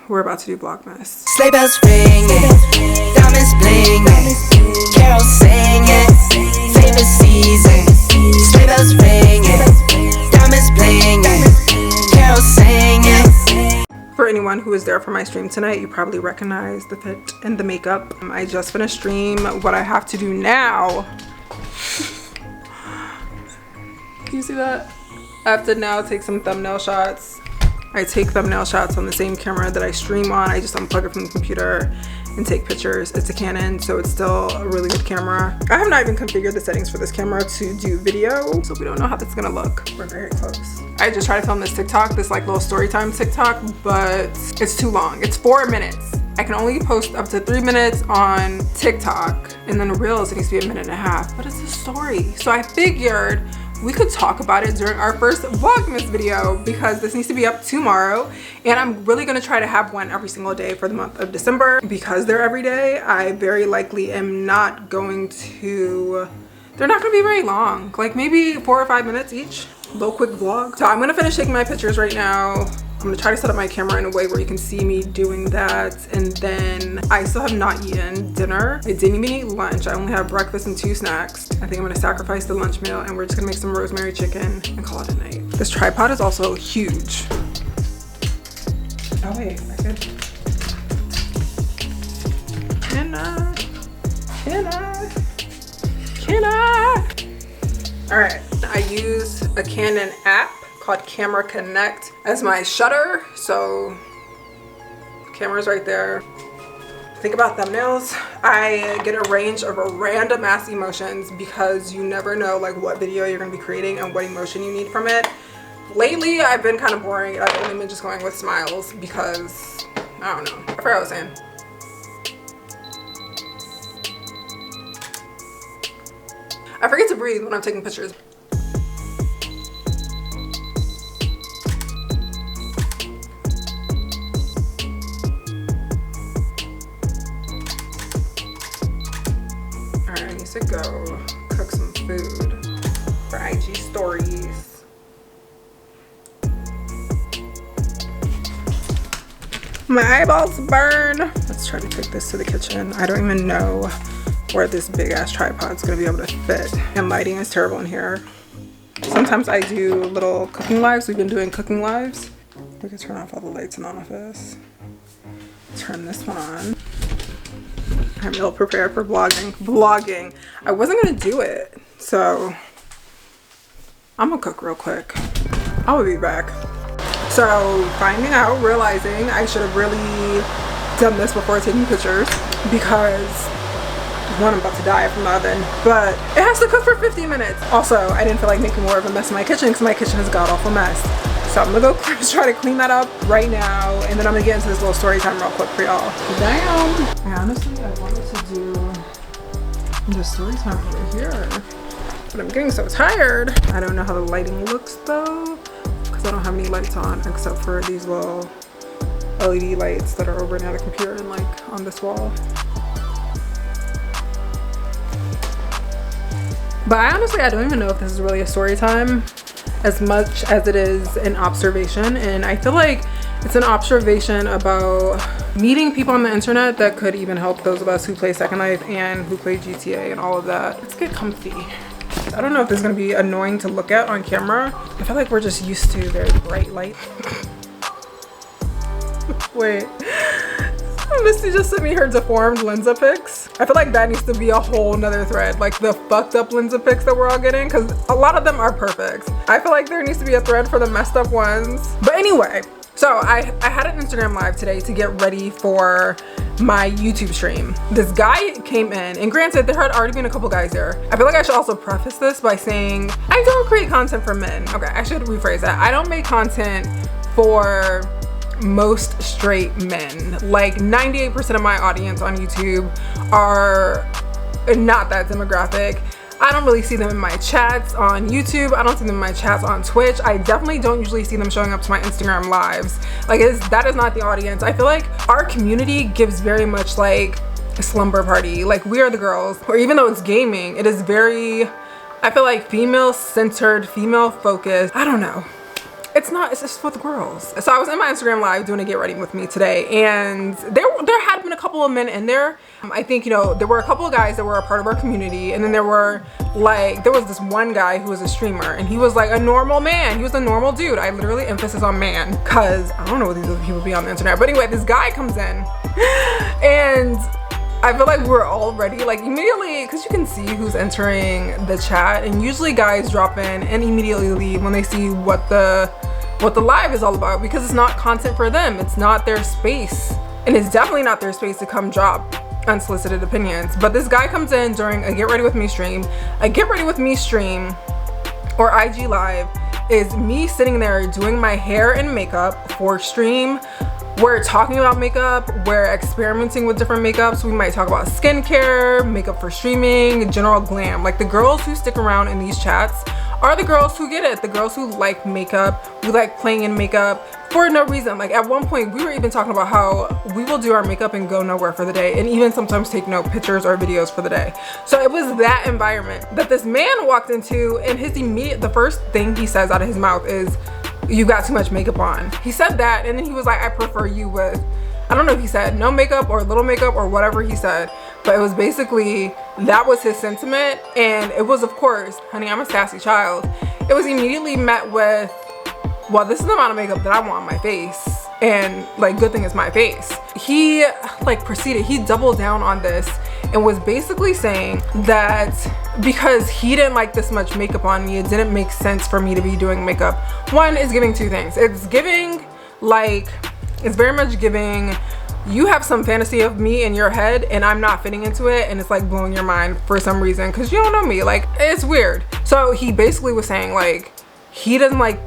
we're about to do Vlogmas. Sleigh bells ringing, diamonds blinging, carols singing, favorite season. Sleigh bells ringing, diamonds blinging, carols singing. For anyone who was there for my stream tonight, you probably recognize the fit and the makeup. I just finished stream. What I have to do now, can you see that? I have to now take some thumbnail shots. I take thumbnail shots on the same camera that I stream on. I just unplug it from the computer and take pictures. It's a Canon, so it's still a really good camera. I have not even configured the settings for this camera to do video, so we don't know how this is gonna look. We're very close. I just tried to film this TikTok, this like little story time TikTok, but it's too long. It's 4 minutes. I can only post up to 3 minutes on TikTok, and then Reels, it needs to be 1.5 minutes. But it's a story. So I figured we could talk about it during our first Vlogmas video, because this needs to be up tomorrow, and I'm really gonna try to have one every single day for the month of December. Because they're every day, I very likely am not going to, they're not gonna be very long, like maybe 4 or 5 minutes each. Little quick vlog. So I'm gonna finish taking my pictures right now. I'm gonna try to set up my camera in a way where you can see me doing that. And then I still have not eaten dinner. I didn't even eat lunch. I only have breakfast and 2 snacks. I think I'm gonna sacrifice the lunch meal, and we're just gonna make some rosemary chicken and call it a night. This tripod is also huge. Oh wait, I could. Can I? All right, I use a Canon app called Camera Connect as my shutter. So camera's right there. Think about thumbnails. I get a range of random ass emotions because you never know like what video you're gonna be creating and what emotion you need from it. Lately, I've been kind of boring. I've only been just going with smiles because, I don't know. I forgot what I was saying. I forget to breathe when I'm taking pictures. Alright, I need to go cook some food for IG stories. My eyeballs burn. Let's try to take this to the kitchen. I don't even know where this big ass tripod's gonna be able to fit. And lighting is terrible in here. Sometimes I do little cooking lives. We've been doing cooking lives. We can turn off all the lights in office. Turn this one on. I'm ill prepared for vlogging. I wasn't gonna do it, so I'm gonna cook real quick. I will be back. So realizing I should have really done this before taking pictures, because one, I'm about to die from the oven, but it has to cook for 50 minutes. Also, I didn't feel like making more of a mess in my kitchen because my kitchen is a god-awful mess. So I'm gonna go try to clean that up right now, and then I'm gonna get into this little story time real quick for y'all. Damn. Honestly, I wanted to do the story time over here, but I'm getting so tired. I don't know how the lighting looks though, because I don't have any lights on except for these little LED lights that are over near the computer and like on this wall. But I don't even know if this is really a story time as much as it is an observation. And I feel like it's an observation about meeting people on the internet that could even help those of us who play Second Life and who play GTA and all of that. Let's get comfy. I don't know if this is gonna be annoying to look at on camera. I feel like we're just used to very bright light. Wait. Misty just sent me her deformed Lensa pics. I feel like that needs to be a whole nother thread, like the fucked up Lensa pics that we're all getting, because a lot of them are perfect. I feel like there needs to be a thread for the messed up ones. But anyway, so I had an Instagram live today to get ready for my YouTube stream. This guy came in, and granted there had already been a couple guys there. I feel like I should also preface this by saying I don't create content for men. Okay, I should rephrase that. I don't make content for most straight men. Like 98% of my audience on YouTube are not that demographic. I don't really see them in my chats on YouTube. I don't see them in my chats on Twitch. I definitely don't usually see them showing up to my Instagram lives. Like that is not the audience. I feel like our community gives very much like a slumber party. Like we are the girls, or even though it's gaming, it is very, I feel like female centered, female focused. I don't know. it's just for the girls. So I was in my Instagram live doing a get ready with me today, and there had been a couple of men in there. I think, you know, there were a couple of guys that were a part of our community, and then there was this one guy who was a streamer, and he was like a normal man. He was a normal dude. I literally emphasis on man because I don't know what these other people be on the internet. But anyway, this guy comes in and I feel like we're all ready, like immediately, because you can see who's entering the chat, and usually guys drop in and immediately leave when they see what the live is all about, because it's not content for them. It's not their space, and it's definitely not their space to come drop unsolicited opinions. But this guy comes in during a get ready with me stream. A get ready with me stream or IG live is me sitting there doing my hair and makeup for stream. We're talking about makeup, we're experimenting with different makeups. We might talk about skincare, makeup for streaming, general glam. Like, the girls who stick around in these chats are the girls who get it, the girls who like makeup, who like playing in makeup for no reason. Like, at one point we were even talking about how we will do our makeup and go nowhere for the day, and even sometimes take no pictures or videos for the day. So it was that environment that this man walked into, and the first thing he says out of his mouth is, "You got too much makeup on." He said that, and then he was like, "I prefer you with," I don't know if he said no makeup or little makeup or whatever he said, but it was basically, that was his sentiment. And it was, of course, honey, I'm a sassy child. It was immediately met with, well, this is the amount of makeup that I want on my face, and like, good thing it's my face. He he doubled down on this and was basically saying that because he didn't like this much makeup on me, it didn't make sense for me to be doing makeup. One is giving two things. It's giving, like, it's very much giving, you have some fantasy of me in your head and I'm not fitting into it, and it's like blowing your mind for some reason because you don't know me. Like, it's weird. So he basically was saying, like, he doesn't like,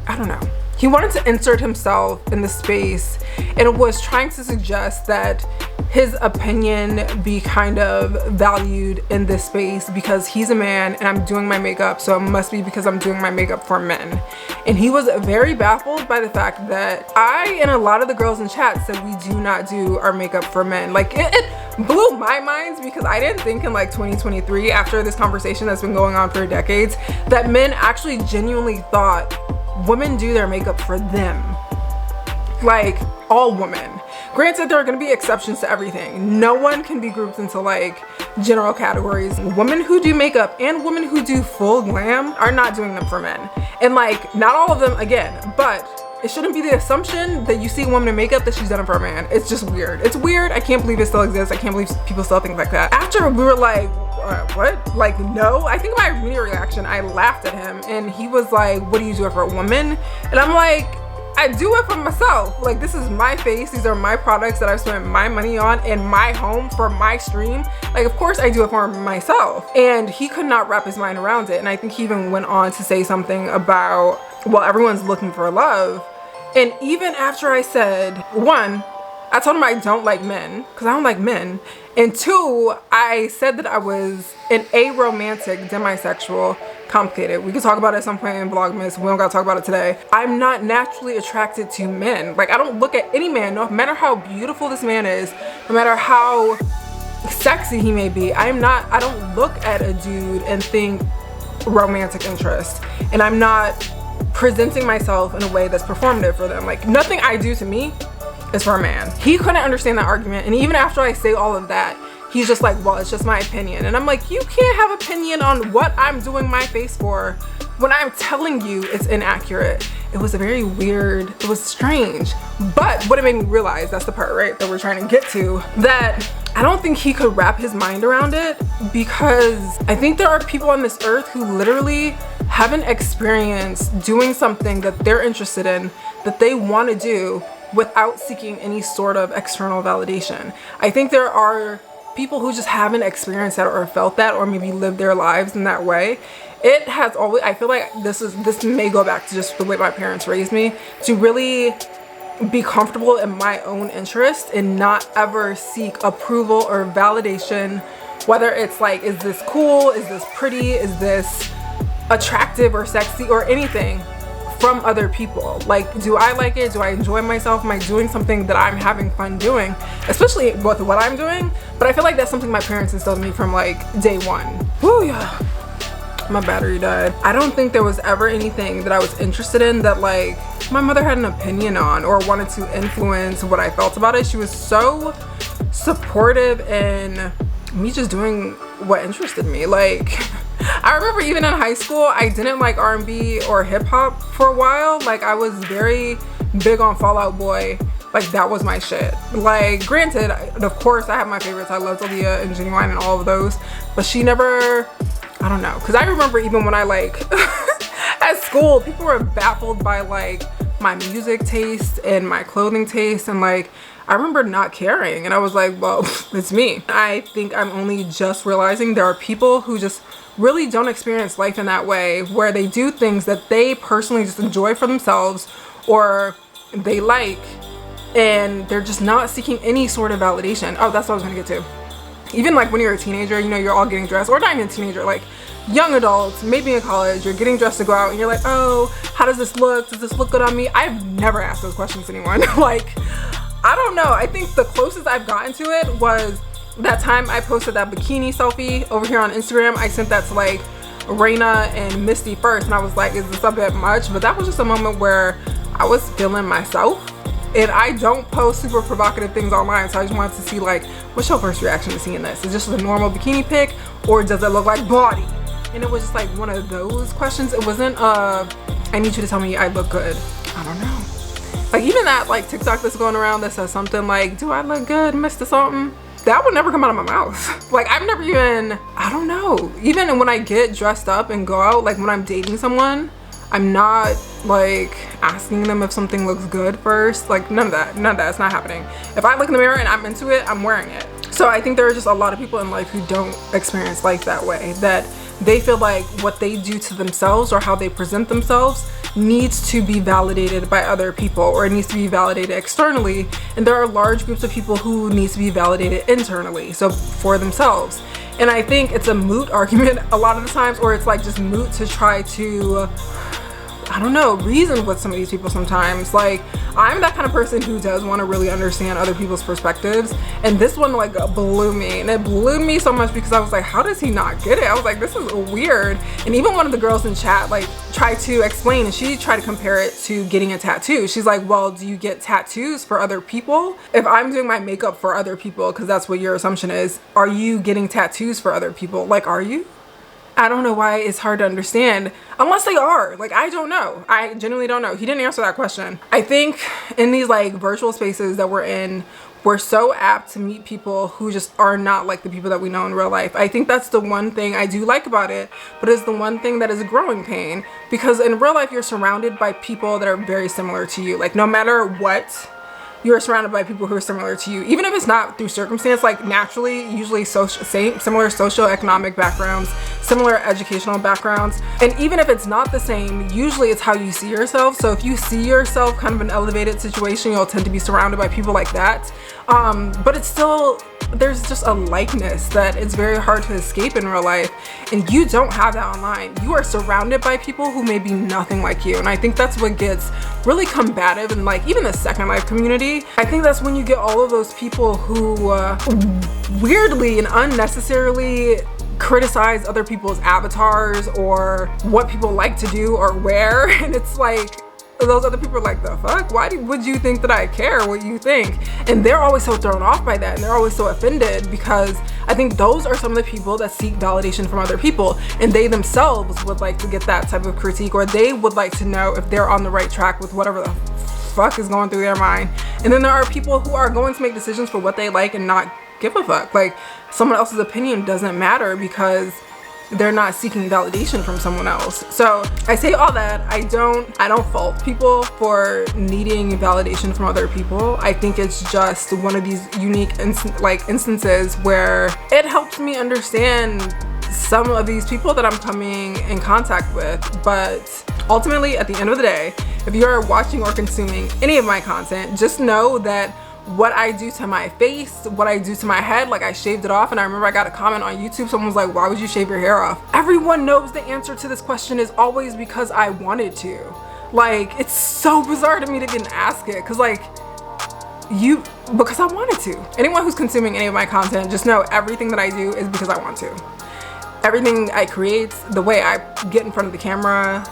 I don't know, he wanted to insert himself in the space and was trying to suggest that his opinion be kind of valued in this space because he's a man and I'm doing my makeup, so it must be because I'm doing my makeup for men. And he was very baffled by the fact that I and a lot of the girls in chat said we do not do our makeup for men. Like, it blew my mind, because I didn't think in like 2023, after this conversation that's been going on for decades, that men actually genuinely thought women do their makeup for them. Like, all women. Granted, there are going to be exceptions to everything. No one can be grouped into like general categories. Women who do makeup and women who do full glam are not doing them for men. And like, not all of them, again, but it shouldn't be the assumption that you see a woman in makeup that she's done it for a man. It's just weird. It's weird. I can't believe it still exists. I can't believe people still think like that. After we were like, what? Like, no. I think my immediate reaction, I laughed at him, and he was like, what do you do it for, a woman? And I'm like, I do it for myself. Like, this is my face. These are my products that I've spent my money on in my home for my stream. Like, of course I do it for myself. And he could not wrap his mind around it. And I think he even went on to say something about, well, everyone's looking for love. And even after I said, one, I told him I don't like men because I don't like men. And two, I said that I was an aromantic demisexual. Complicated. We could talk about it at some point in Vlogmas. We don't gotta talk about it today. I'm not naturally attracted to men. Like, I don't look at any man, no matter how beautiful this man is, no matter how sexy he may be. I don't look at a dude and think romantic interest. And I'm not presenting myself in a way that's performative for them. Like, nothing I do to me is for a man. He couldn't understand that argument. And even after I say all of that, he's just like, well, it's just my opinion. And I'm like, you can't have opinion on what I'm doing my face for when I'm telling you it's inaccurate. It was a very weird, it was strange. But what it made me realize, that's the part, right, that we're trying to get to, that I don't think he could wrap his mind around it, because I think there are people on this earth who literally haven't experienced doing something that they're interested in, that they want to do, without seeking any sort of external validation. I think there are people who just haven't experienced that or felt that, or maybe lived their lives in that way. It has always, I feel like this may go back to just the way my parents raised me, to really be comfortable in my own interest and not ever seek approval or validation, whether it's like, is this cool, is this pretty, is this attractive or sexy or anything, from other people. Like, do I like it? Do I enjoy myself? Am I doing something that I'm having fun doing? Especially with what I'm doing. But I feel like that's something my parents instilled in me from like day one. Woo, yeah. My battery died. I don't think there was ever anything that I was interested in that like my mother had an opinion on or wanted to influence what I felt about it. She was so supportive in me just doing what interested me. Like, I remember even in high school, I didn't like R&B or hip hop for a while. Like, I was very big on Fall Out Boy. Like, that was my shit. Like, granted, of course I have my favorites. I loved Aaliyah and Genuine and all of those, but she never, I don't know. Cause I remember even when I like, at school, people were baffled by like my music taste and my clothing taste, and like, I remember not caring, and I was like, well, it's me. I think I'm only just realizing there are people who just really don't experience life in that way, where they do things that they personally just enjoy for themselves or they like, and they're just not seeking any sort of validation. Oh, that's what I was gonna get to. Even like when you're a teenager, you know, you're all getting dressed, or not even a teenager, like young adults, maybe in college, you're getting dressed to go out and you're like, oh, how does this look? Does this look good on me? I've never asked those questions to anyone. Like, I don't know. I think the closest I've gotten to it was that time I posted that bikini selfie over here on Instagram. I sent that to like Raina and Misty first, and I was like, is this a bit much? But that was just a moment where I was feeling myself. And I don't post super provocative things online, so I just wanted to see like, what's your first reaction to seeing this? Is this just a normal bikini pic, or does it look like body? And it was just like one of those questions. It wasn't I need you to tell me I look good. I don't know. Like, even that like TikTok that's going around that says something like, do I look good, Mr. Something? That would never come out of my mouth. Like, I've never even, I don't know. Even when I get dressed up and go out, like when I'm dating someone, I'm not like asking them if something looks good first. Like, none of that, it's not happening. If I look in the mirror and I'm into it, I'm wearing it. So I think there are just a lot of people in life who don't experience life that way, that they feel like what they do to themselves or how they present themselves needs to be validated by other people, or it needs to be validated externally. And there are large groups of people who needs to be validated internally, so for themselves. And I think it's a moot argument a lot of the times, or it's like just moot to try to, I don't know, reason with some of these people sometimes. Like, I'm that kind of person who does want to really understand other people's perspectives, and this one like blew me, and it blew me so much because I was like, how does he not get it? I was like, this is weird. And even one of the girls in chat like tried to explain, and she tried to compare it to getting a tattoo. She's like, well, do you get tattoos for other people? If I'm doing my makeup for other people, because that's what your assumption is, are you getting tattoos for other people? Like, are you? I don't know why it's hard to understand, unless they are. Like, I don't know. I genuinely don't know. He didn't answer that question. I think in these like virtual spaces that we're in, we're so apt to meet people who just are not like the people that we know in real life. I think that's the one thing I do like about it, but it's the one thing that is a growing pain, because in real life you're surrounded by people that are very similar to you. Like, no matter what, you're surrounded by people who are similar to you, even if it's not through circumstance. Like, naturally, usually similar socioeconomic backgrounds, similar educational backgrounds, and even if it's not the same, usually it's how you see yourself. So if you see yourself kind of in an elevated situation, you'll tend to be surrounded by people like that. But it's still, there's just a likeness that it's very hard to escape in real life, and you don't have that online. You are surrounded by people who may be nothing like you, and I think that's what gets really combative in like even the Second Life community. I think that's when you get all of those people who weirdly and unnecessarily criticize other people's avatars or what people like to do or wear, and it's like, those other people are like, the fuck? Why would you think that I care what you think? And they're always so thrown off by that, and they're always so offended, because I think those are some of the people that seek validation from other people, and they themselves would like to get that type of critique, or they would like to know if they're on the right track with whatever the fuck is going through their mind. And then there are people who are going to make decisions for what they like and not give a fuck. Like, someone else's opinion doesn't matter because they're not seeking validation from someone else. So I say all that, I don't fault people for needing validation from other people. I think it's just one of these unique instances where it helps me understand some of these people that I'm coming in contact with. But ultimately, at the end of the day, if you're watching or consuming any of my content, just know that what I do to my face, what I do to my head, like I shaved it off, and I remember I got a comment on YouTube, someone was like, why would you shave your hair off? Everyone knows the answer to this question is always because I wanted to. Like, it's so bizarre to me to even ask it, because like, because I wanted to. Anyone who's consuming any of my content, just know everything that I do is because I want to. everything I create, the way I get in front of the camera,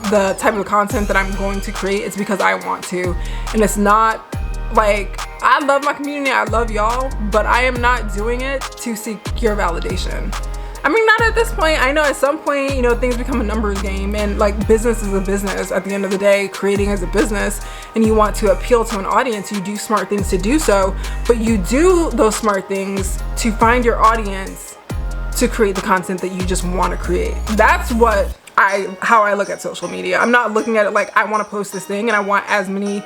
the type of content that I'm going to create, it's because I want to. And it's not like, I love my community, I love y'all, but I am not doing it to seek your validation. I mean, not at this point. I know at some point, you know, things become a numbers game, and like business is a business. At the end of the day, creating is a business, and you want to appeal to an audience. You do smart things to do so, but you do those smart things to find your audience to create the content that you just want to create. That's how I look at social media. I'm not looking at it like I want to post this thing and I want as many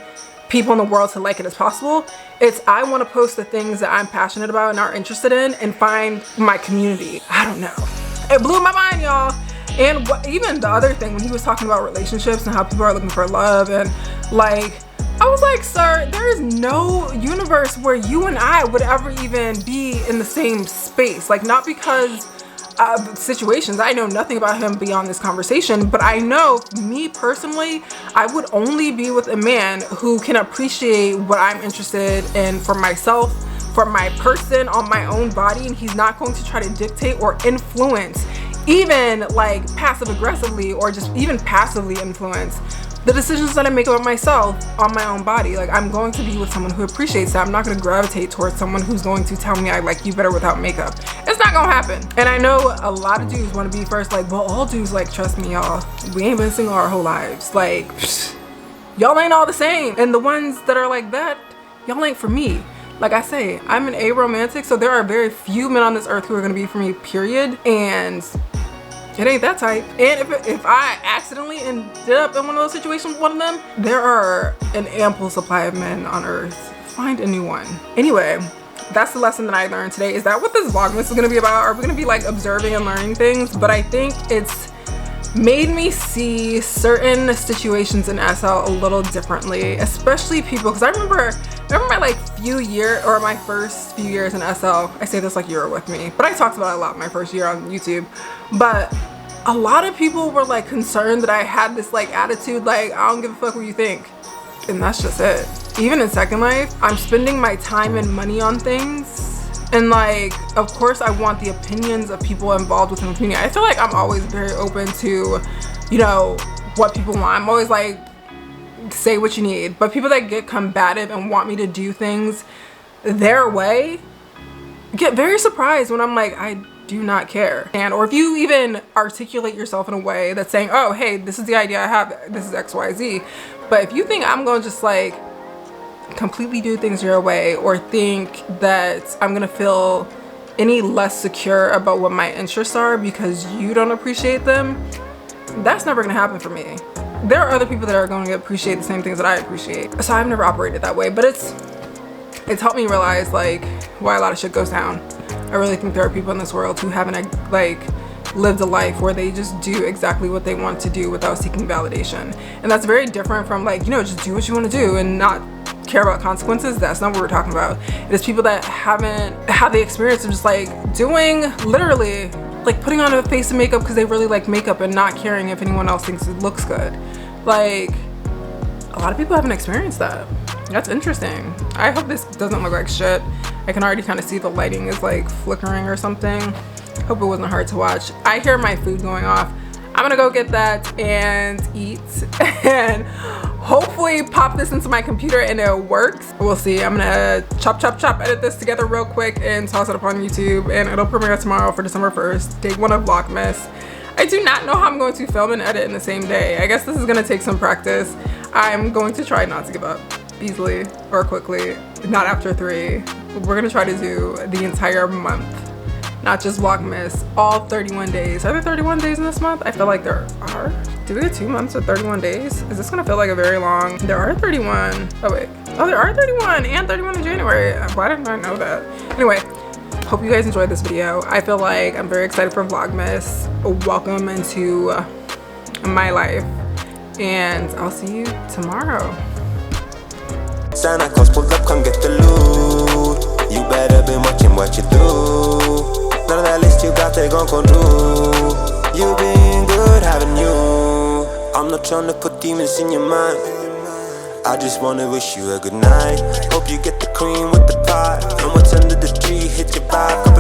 people in the world to like it as possible. It's I want to post the things that I'm passionate about and are interested in and find my community. I don't know. It blew my mind, y'all. And even the other thing, when he was talking about relationships and how people are looking for love, and like, I was like, sir, there is no universe where you and I would ever even be in the same space. Like, not because of situations. I know nothing about him beyond this conversation, but I know, me personally, I would only be with a man who can appreciate what I'm interested in for myself, for my person, on my own body, and he's not going to try to dictate or influence, even like passive aggressively or just even passively influence the decisions that I make about myself on my own body. Like, I'm going to be with someone who appreciates that. I'm not going to gravitate towards someone who's going to tell me I like you better without makeup. It's not going to happen. And I know a lot of dudes want to be first, like, well, all dudes, like, trust me, y'all, we ain't been single our whole lives. Like, y'all ain't all the same. And the ones that are like that, y'all ain't for me. Like I say, I'm an aromantic, so there are very few men on this earth who are going to be for me, period. And it ain't that type. And if I accidentally ended up in one of those situations with one of them, there are an ample supply of men on earth. Find a new one. Anyway, that's the lesson that I learned today. Is that what this Vlogmas is gonna be about? Are we gonna be like observing and learning things? But I think it's made me see certain situations in SL a little differently, especially people, because I remember my like my first few years in SL. I say this like you were with me, but I talked about it a lot my first year on YouTube. But a lot of people were like concerned that I had this like attitude, like I don't give a fuck what you think. And that's just it. Even in Second Life, I'm spending my time and money on things. And like, of course I want the opinions of people involved within the community. I feel like I'm always very open to, you know, what people want. I'm always like, say what you need. But people that get combative and want me to do things their way get very surprised when I'm like, I do not care. And or if you even articulate yourself in a way that's saying, oh, hey, this is the idea I have, this is XYZ. But if you think I'm gonna just like completely do things your way, or think that I'm gonna feel any less secure about what my interests are because you don't appreciate them, that's never gonna happen for me. There are other people that are going to appreciate the same things that I appreciate. So I've never operated that way, but it's helped me realize like why a lot of shit goes down. I really think there are people in this world who haven't like lived a life where they just do exactly what they want to do without seeking validation. And that's very different from like, you know, just do what you want to do and not care about consequences. That's not what we're talking about. It is people that haven't had the experience of just like doing, literally like putting on a face of makeup because they really like makeup and not caring if anyone else thinks it looks good. Like, a lot of people haven't experienced that. That's interesting. I hope this doesn't look like shit. I can already kind of see the lighting is like flickering or something. Hope it wasn't hard to watch. I hear my food going off. I'm gonna go get that and eat and hopefully pop this into my computer and it works. We'll see. I'm gonna chop, edit this together real quick and toss it up on YouTube, and it'll premiere tomorrow for December 1st, day 1 of Vlogmas. I do not know how I'm going to film and edit in the same day. I guess this is gonna take some practice. I'm going to try not to give up easily or quickly, not after 3. We're gonna try to do the entire month, not just Vlogmas, all 31 days. Are there 31 days in this month? I feel like there are. Do we get 2 months with 31 days? Is this gonna feel like a very long? There are 31. Oh wait. Oh, there are 31 and 31 in January. Why didn't I know that? Anyway, hope you guys enjoyed this video. I feel like I'm very excited for Vlogmas. Welcome into my life, and I'll see you tomorrow. Santa Claus pulled up, come get the loot. You better been watching what you do. None of that list you got, they gon' come through. You been good, haven't you? I'm not trying to put demons in your mind. I just wanna wish you a good night. Hope you get the cream with the pie. And what's under the tree, hit your vibe.